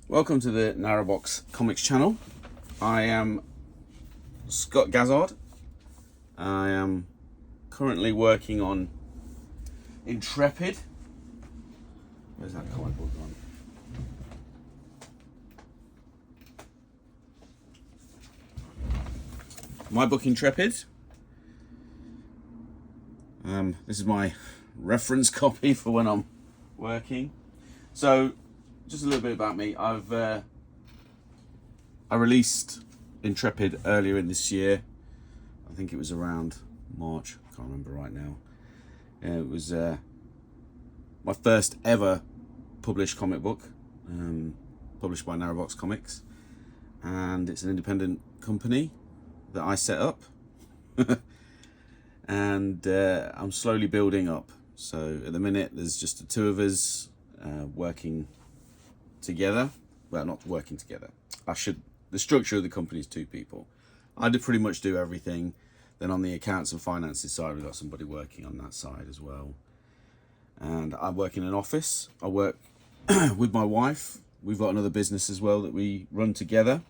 Welcome to the Narrabox Comics channel. I am Scott Gazzard. I am currently working on Intrepid. Where's that comic book gone? My book Intrepid. This is my reference copy for when I'm working. So, just a little bit about me. I released Intrepid earlier in this year. I think it was around March. I can't remember right now. It was my first ever published comic book, published by Narrabox Comics, and it's an independent company that I set up. And I'm slowly building up. So at the minute there's just the two of us working together. Well, not working together. The structure of the company is two people. I pretty much do everything. Then on the accounts and finances side, we've got somebody working on that side as well. And I work in an office. I work with my wife. We've got another business as well that we run together,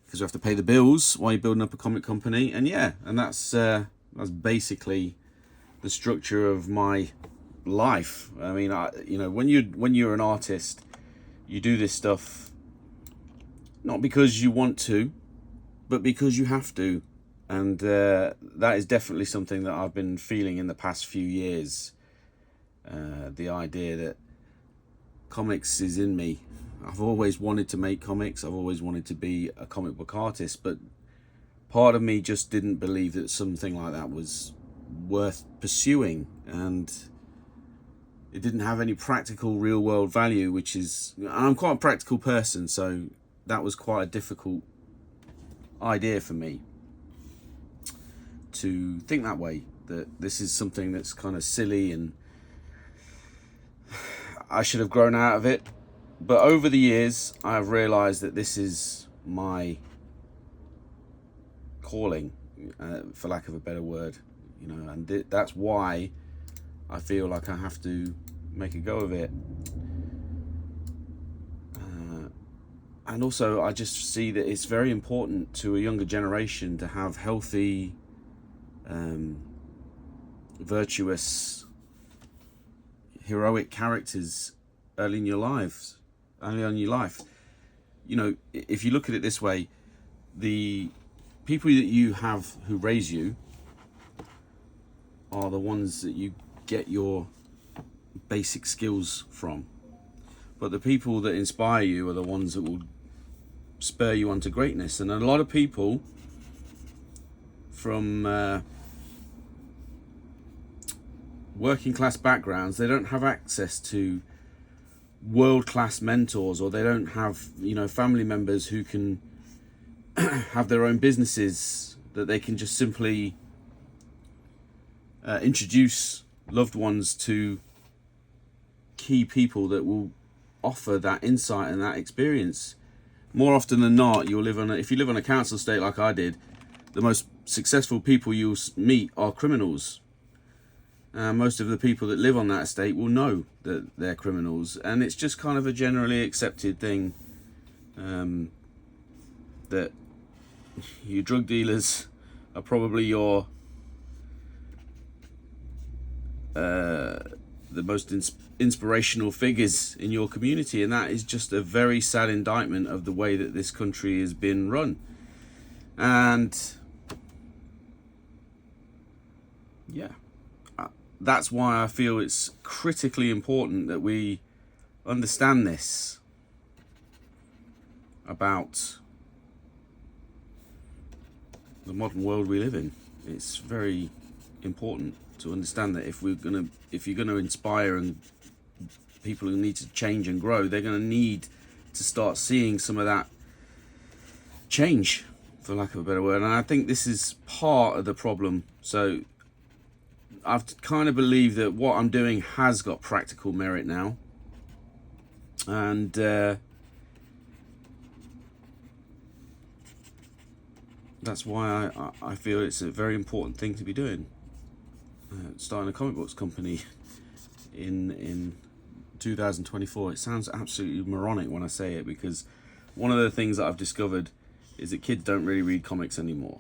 because we have to pay the bills while you're building up a comic company. And yeah, and that's basically the structure of my life. I mean, when you're an artist, you do this stuff not because you want to, but because you have to. And that is definitely something that I've been feeling in the past few years. The idea that comics is in me. I've always wanted to make comics. I've always wanted to be a comic book artist, but part of me just didn't believe that something like that was worth pursuing, and it didn't have any practical real world value, which is, I'm quite a practical person, so that was quite a difficult idea for me to think that way, that this is something that's kind of silly and I should have grown out of it. But over the years I've realized that this is my calling, for lack of a better word, and that's why I feel like I have to make a go of it. And also I just see that it's very important to a younger generation to have healthy, virtuous, heroic characters early on in your life. If you look at it this way, the people that you have who raise you are the ones that you get your basic skills from, but the people that inspire you are the ones that will spur you on to greatness. And a lot of people from working class backgrounds, they don't have access to world-class mentors, or they don't have family members who can have their own businesses that they can just simply introduce loved ones to key people that will offer that insight and that experience. More often than not, if you live on a council estate like I did, the most successful people you'll meet are criminals. Most of the people that live on that estate will know that they're criminals, and it's just kind of a generally accepted thing, that your drug dealers are probably the most inspirational figures in your community, and that is just a very sad indictment of the way that this country has been run. And yeah, that's why I feel it's critically important that we understand this about the modern world we live in. It's very important to understand that if you're gonna inspire and people who need to change and grow, they're gonna need to start seeing some of that change, for lack of a better word. And I think this is part of the problem. So I've kind of believed that what I'm doing has got practical merit now, and that's why I feel it's a very important thing to be doing. Starting a comic books company in 2024. It sounds absolutely moronic when I say it, because one of the things that I've discovered is that kids don't really read comics anymore.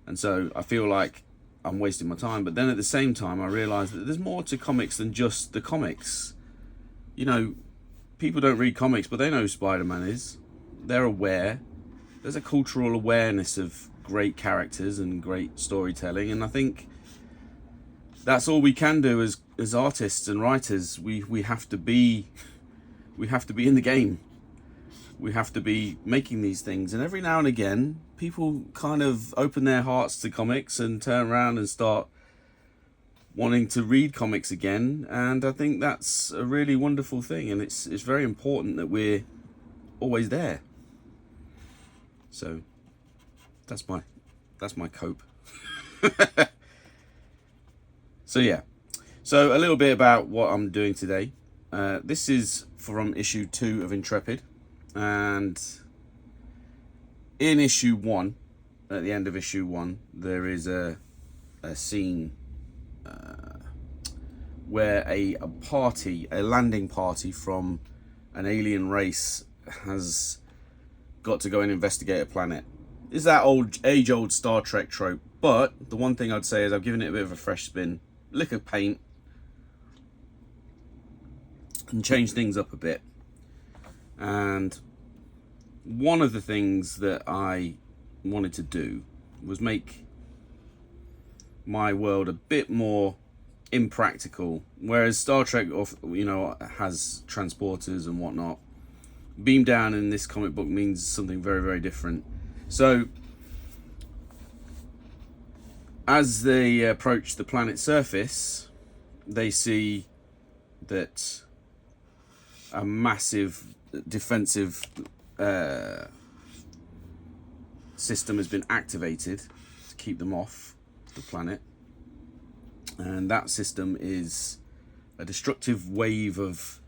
And so I feel like I'm wasting my time. But then at the same time, I realise that there's more to comics than just the comics. You know, people don't read comics, but they know who Spider-Man is. They're aware. There's a cultural awareness of great characters and great storytelling. And I think that's all we can do as artists and writers. We have to be in the game. We have to be making these things. And every now and again, people kind of open their hearts to comics and turn around and start wanting to read comics again. And I think that's a really wonderful thing. And it's very important that we're always there. So that's my cope. So yeah. So a little bit about what I'm doing today. This is from issue 2 of Intrepid. And in issue 1, at the end of issue 1, there is a scene where a landing party from an alien race has got to go and investigate a planet. It's that age-old Star Trek trope, but the one thing I'd say is I've given it a bit of a fresh spin, lick of paint, and changed things up a bit. And one of the things that I wanted to do was make my world a bit more impractical. Whereas Star Trek, has transporters and whatnot, beam down in this comic book means something very, very different. So as they approach the planet's surface, they see that a massive defensive system has been activated to keep them off the planet, and that system is a destructive wave of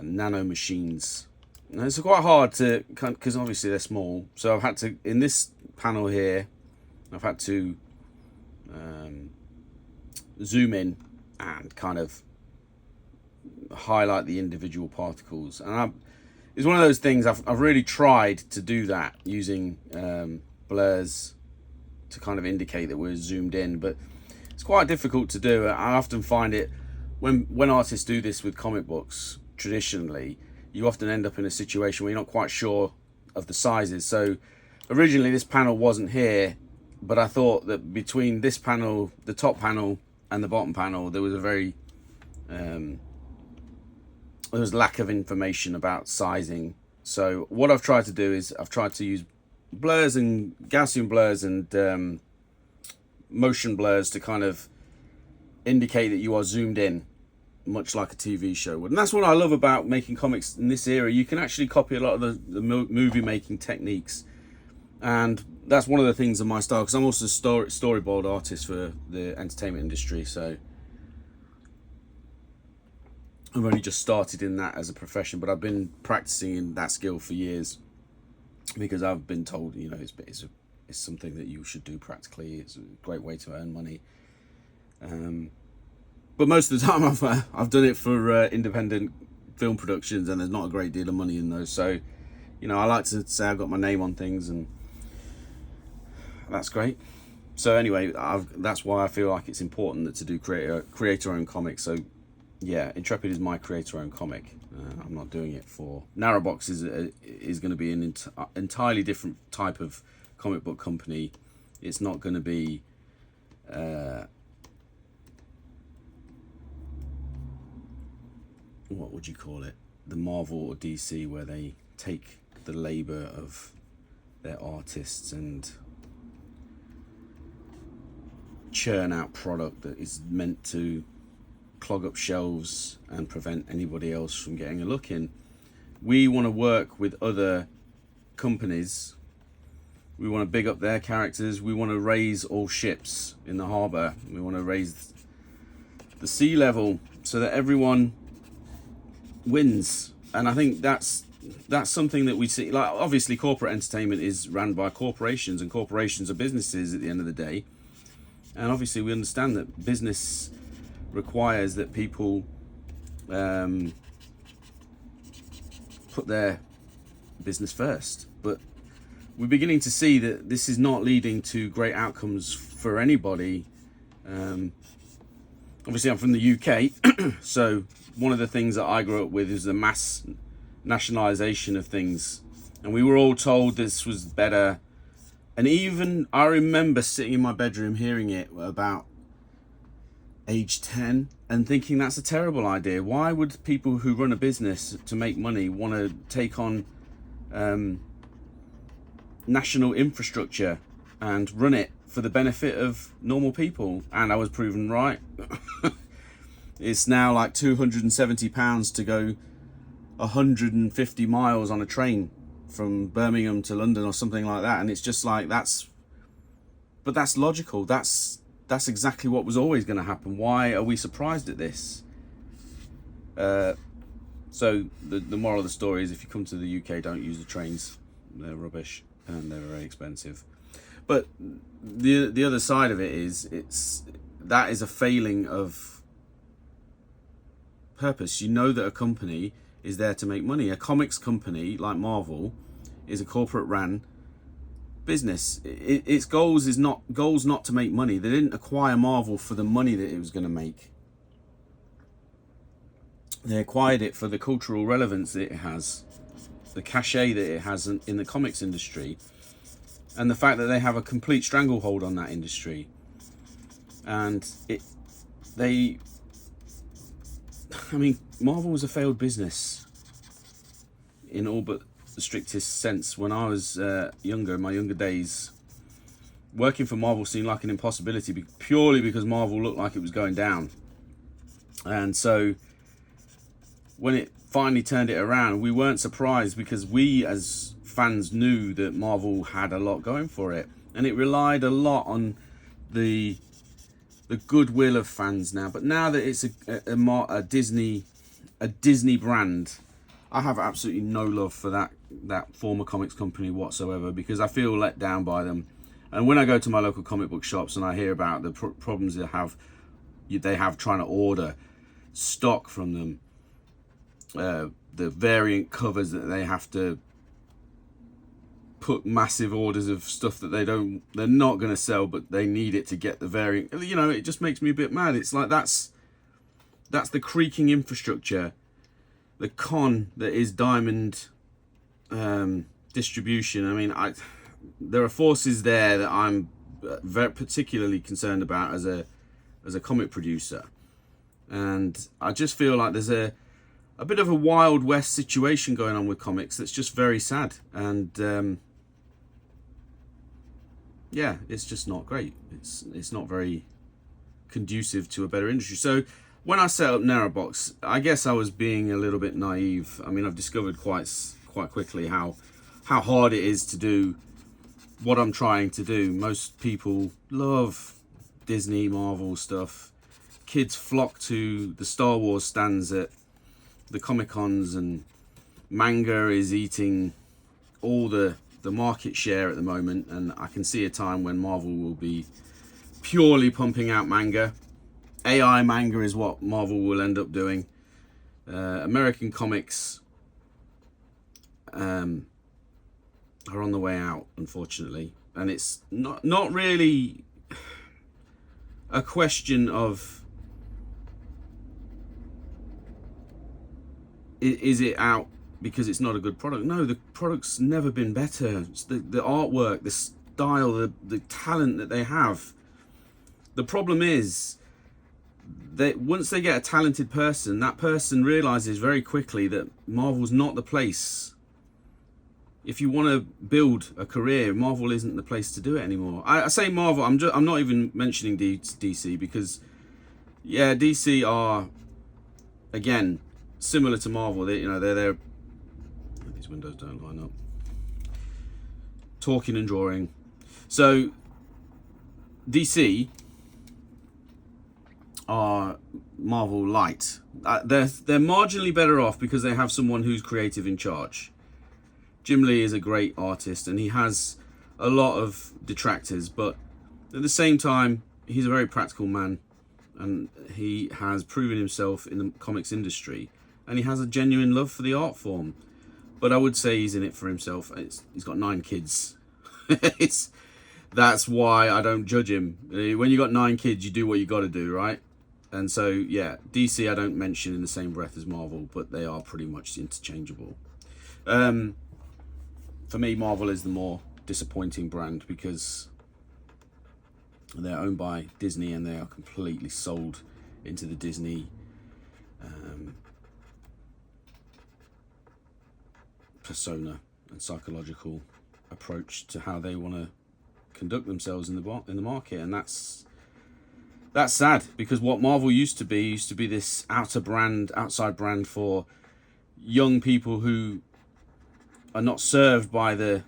nano machines. And it's quite hard to, because obviously they're small, so I've had to, in this panel here, I've had to zoom in and kind of highlight the individual particles. And it's one of those things I've really tried to do that using blurs to kind of indicate that we're zoomed in, but it's quite difficult to do. I often find it when artists do this with comic books traditionally, you often end up in a situation where you're not quite sure of the sizes. So originally this panel wasn't here, but I thought that between this panel, the top panel, and the bottom panel, there was a very there was lack of information about sizing. So what I've tried to do is I've tried to use blurs and Gaussian blurs and motion blurs to kind of indicate that you are zoomed in, much like a TV show would. And that's what I love about making comics in this era. You can actually copy a lot of the movie making techniques, and that's one of the things of my style, because I'm also a storyboard artist for the entertainment industry. So I've only just started in that as a profession, but I've been practicing in that skill for years, because I've been told, it's something that you should do practically. It's a great way to earn money. But most of the time I've done it for independent film productions, and there's not a great deal of money in those. So, I like to say I've got my name on things, and that's great. So anyway, that's why I feel like it's important that to do creator-owned comics. So yeah, Intrepid is my creator-owned comic. I'm not doing it for... Narrabox is going to be an entirely different type of comic book company. It's not going to be... what would you call it? The Marvel or DC, where they take the labour of their artists and churn out product that is meant to clog up shelves and prevent anybody else from getting a look in. We want to work with other companies. We want to big up their characters. We want to raise all ships in the harbour. We want to raise the sea level so that everyone wins. And I think that's something that we see. Like, obviously corporate entertainment is run by corporations, and corporations are businesses at the end of the day. And obviously we understand that business requires that people put their business first. But we're beginning to see that this is not leading to great outcomes for anybody. Obviously, I'm from the UK, so one of the things that I grew up with is the mass nationalisation of things, and we were all told this was better. And even I remember sitting in my bedroom hearing it about age 10 and thinking that's a terrible idea. Why would people who run a business to make money want to take on national infrastructure and run it for the benefit of normal people? And I was proven right. It's now like £270 to go 150 miles on a train from Birmingham to London or something like that, and it's just like that's logical. That's exactly what was always going to happen. Why are we surprised at this? So the moral of the story is, if you come to the UK, don't use the trains. They're rubbish and they're very expensive. But the other side of it is that is a failing of purpose. You know that a company is there to make money. A comics company like Marvel is a corporate ran business. Its goals not to make money. They didn't acquire Marvel for the money that it was going to make. They acquired it for the cultural relevance that it has, the cachet that it has in the comics industry, and the fact that they have a complete stranglehold on that industry. And Marvel was a failed business in all but the strictest sense. When I was younger, in my younger days, working for Marvel seemed like an impossibility purely because Marvel looked like it was going down. And so when it finally turned it around, we weren't surprised, because we as fans knew that Marvel had a lot going for it, and it relied a lot on the goodwill of fans now. But now that it's a Disney brand, I have absolutely no love for that former comics company whatsoever, because I feel let down by them. And when I go to my local comic book shops and I hear about the problems they have trying to order stock from them, the variant covers that they have to put massive orders of stuff that they're not going to sell, but they need it to get the variant. You know, it just makes me a bit mad. It's like that's the creaking infrastructure, the con that is Diamond distribution. I mean, there are forces there that I'm very particularly concerned about as a comic producer, and I just feel like there's a bit of a Wild West situation going on with comics that's just very sad. And yeah, it's just not great. It's not very conducive to a better industry. So when I set up Narrabox, I guess I was being a little bit naive. I mean, I've discovered quite quickly how hard it is to do what I'm trying to do. Most people love Disney, Marvel stuff. Kids flock to the Star Wars stands at the Comic-Cons, and manga is eating all the market share at the moment, and I can see a time when Marvel will be purely pumping out manga. AI manga is what Marvel will end up doing. American comics are on the way out, unfortunately, and it's not really a question of is it out because it's not a good product. No, the product's never been better. It's the artwork, the style, the talent that they have. The problem is that once they get a talented person, that person realizes very quickly that Marvel's not the place. If you want to build a career, Marvel isn't the place to do it anymore. I say Marvel, I'm not even mentioning DC, because yeah, DC are, again, similar to Marvel. They're these windows don't line up. Talking and drawing. So DC are Marvel light. They're marginally better off because they have someone who's creative in charge. Jim Lee is a great artist, and he has a lot of detractors, but at the same time, he's a very practical man. and he has proven himself in the comics industry, and he has a genuine love for the art form. But I would say he's in it for himself. He's got 9 kids. That's why I don't judge him. When you got 9 kids, you do what you got to do, right? And so, yeah, DC I don't mention in the same breath as Marvel, but they are pretty much interchangeable. For me, Marvel is the more disappointing brand because they're owned by Disney and they are completely sold into the Disney persona and psychological approach to how they want to conduct themselves in the market, and that's sad, because what Marvel used to be this outside brand for young people who are not served by the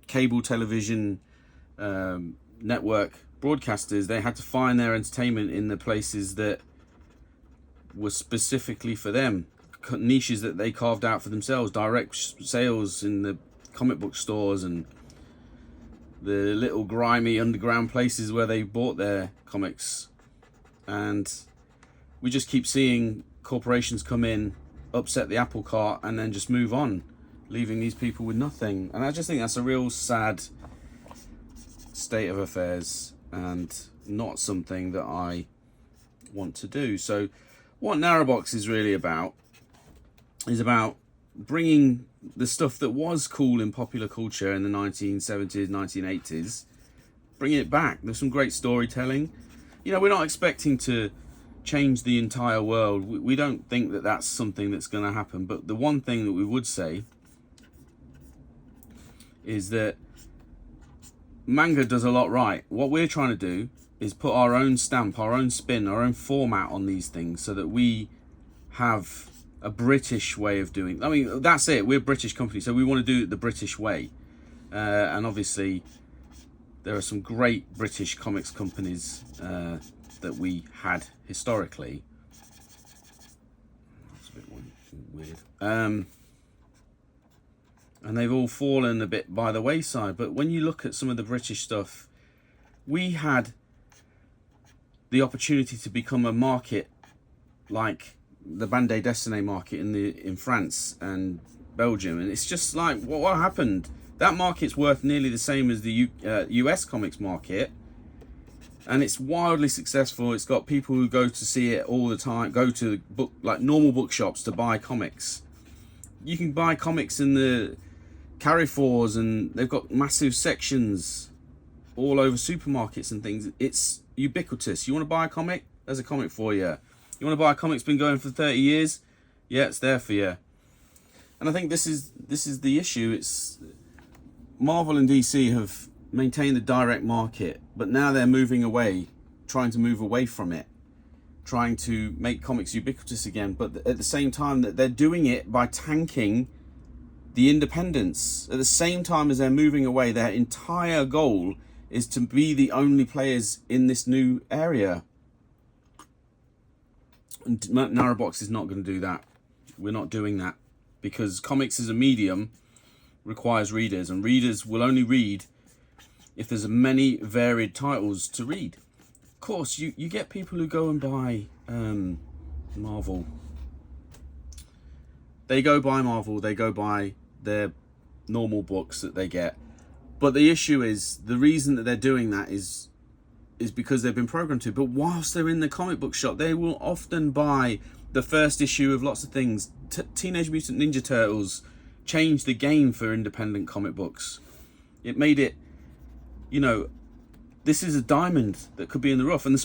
cable television network broadcasters. They had to find their entertainment in the places that were specifically for them, niches that they carved out for themselves, direct sales in the comic book stores and the little grimy underground places where they bought their comics. And we just keep seeing corporations come in, upset the apple cart, and then just move on, leaving these people with nothing. And I just think that's a real sad state of affairs and not something that I want to do. So what Narrabox is really about is about bringing the stuff that was cool in popular culture in the 1970s, 1980s, bringing it back. There's some great storytelling. You know, we're not expecting to change the entire world. We don't think that that's something that's going to happen. But the one thing that we would say is that manga does a lot right. What we're trying to do is put our own stamp, our own spin, our own format on these things so that we have a British way of doing. I mean, that's it. We're a British company, so we want to do it the British way. And obviously, there are some great British comics companies that we had historically. That's a bit weird. And they've all fallen a bit by the wayside. But when you look at some of the British stuff, we had the opportunity to become a market like the bande dessinée market in France and Belgium, and it's just like what happened. That market's worth nearly the same as the US comics market, and it's wildly successful. It's got people who go to see it all the time, go to normal bookshops to buy comics. You can buy comics in the Carrefours, and they've got massive sections all over supermarkets and things. It's ubiquitous. You want to buy a comic? There's a comic for you. You want to buy a comic that's been going for 30 years? Yeah, it's there for you. And I think this is the issue. It's Marvel and DC have maintained the direct market, but now they're moving away, trying to move away from it, trying to make comics ubiquitous again. But at the same time, that they're doing it by tanking the independents. At the same time as they're moving away, their entire goal is to be the only players in this new area. And Narrabox is not going to do that. We're not doing that, because comics as a medium requires readers, and readers will only read if there's many varied titles to read. Of course, you get people who go and buy Marvel. They go buy Marvel, they go buy their normal books that they get. But the issue is, the reason that they're doing that is because they've been programmed to. But whilst they're in the comic book shop, they will often buy the first issue of lots of things. Teenage Mutant Ninja Turtles changed the game for independent comic books. It made it, this is a diamond that could be in the rough. And the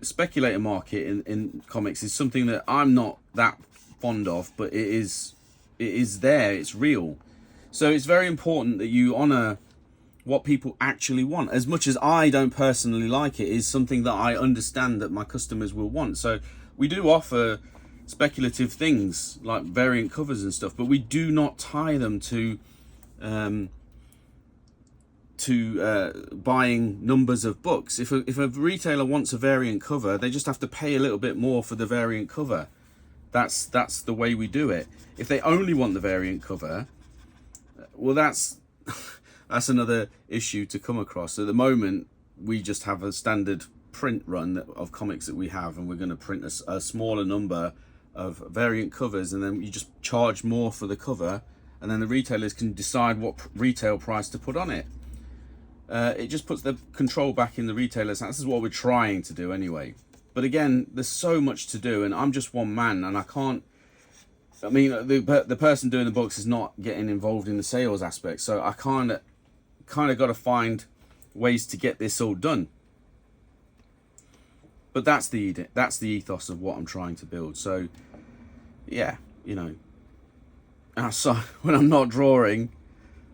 speculator market in comics is something that I'm not that fond of, but it is there, it's real. So it's very important that you honour what people actually want. As much as I don't personally like it, is something that I understand that my customers will want. So we do offer speculative things like variant covers and stuff, but we do not tie them to buying numbers of books. If a retailer wants a variant cover, they just have to pay a little bit more for the variant cover. That's the way we do it. If they only want the variant cover, well, that's that's another issue to come across. At the moment, we just have a standard print run of comics that we have, and we're going to print a smaller number of variant covers, and then you just charge more for the cover, and then the retailers can decide what retail price to put on it. It just puts the control back in the retailers' hands. This is what we're trying to do anyway. But again, there's so much to do, and I'm just one man, and I can't. I mean, the person doing the books is not getting involved in the sales aspect, so I kind of got to find ways to get this all done. But that's the ethos of what I'm trying to build. So yeah, you know, outside when I'm not drawing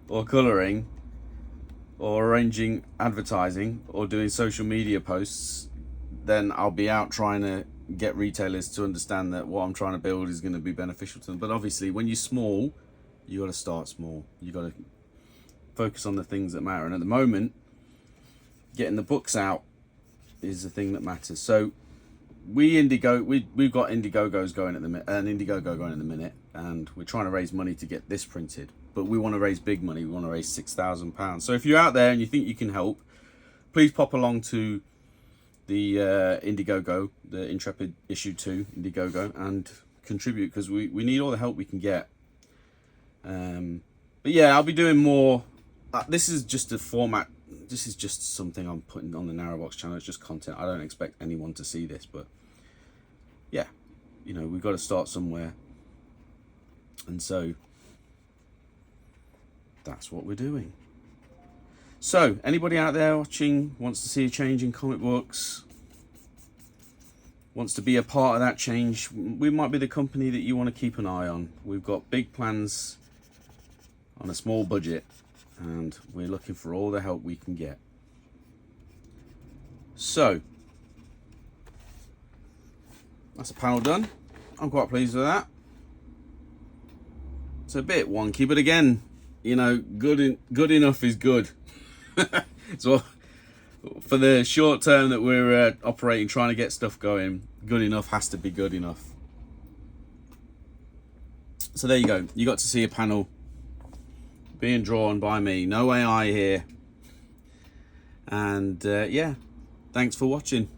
or colouring or arranging advertising or doing social media posts, then I'll be out trying to get retailers to understand that what I'm trying to build is going to be beneficial to them. But obviously, when you're small, you got to start small. You got to focus on the things that matter. And at the moment, getting the books out is the thing that matters. So we've got Indiegogos going at the minute, an Indiegogo going at the minute, and we're trying to raise money to get this printed. But we want to raise big money. We want to raise £6,000. So if you're out there and you think you can help, please pop along to the Indiegogo, the Intrepid issue 2 Indiegogo, and contribute, because we need all the help we can get. But yeah, I'll be doing more. This is just a format. This is just something I'm putting on the Narrabox channel. It's just content. I don't expect anyone to see this, but yeah, you know, we've got to start somewhere, and so that's what we're doing. So anybody out there watching wants to see a change in comic books, wants to be a part of that change, we might be the company that you want to keep an eye on. We've got big plans on a small budget, and we're looking for all the help we can get. So that's a panel done. I'm quite pleased with that. It's a bit wonky, but again, you know, good enough is good. So for the short term that we're operating, trying to get stuff going, good enough has to be good enough. So there you go. You got to see a panel being drawn by me. No AI here. And yeah, thanks for watching.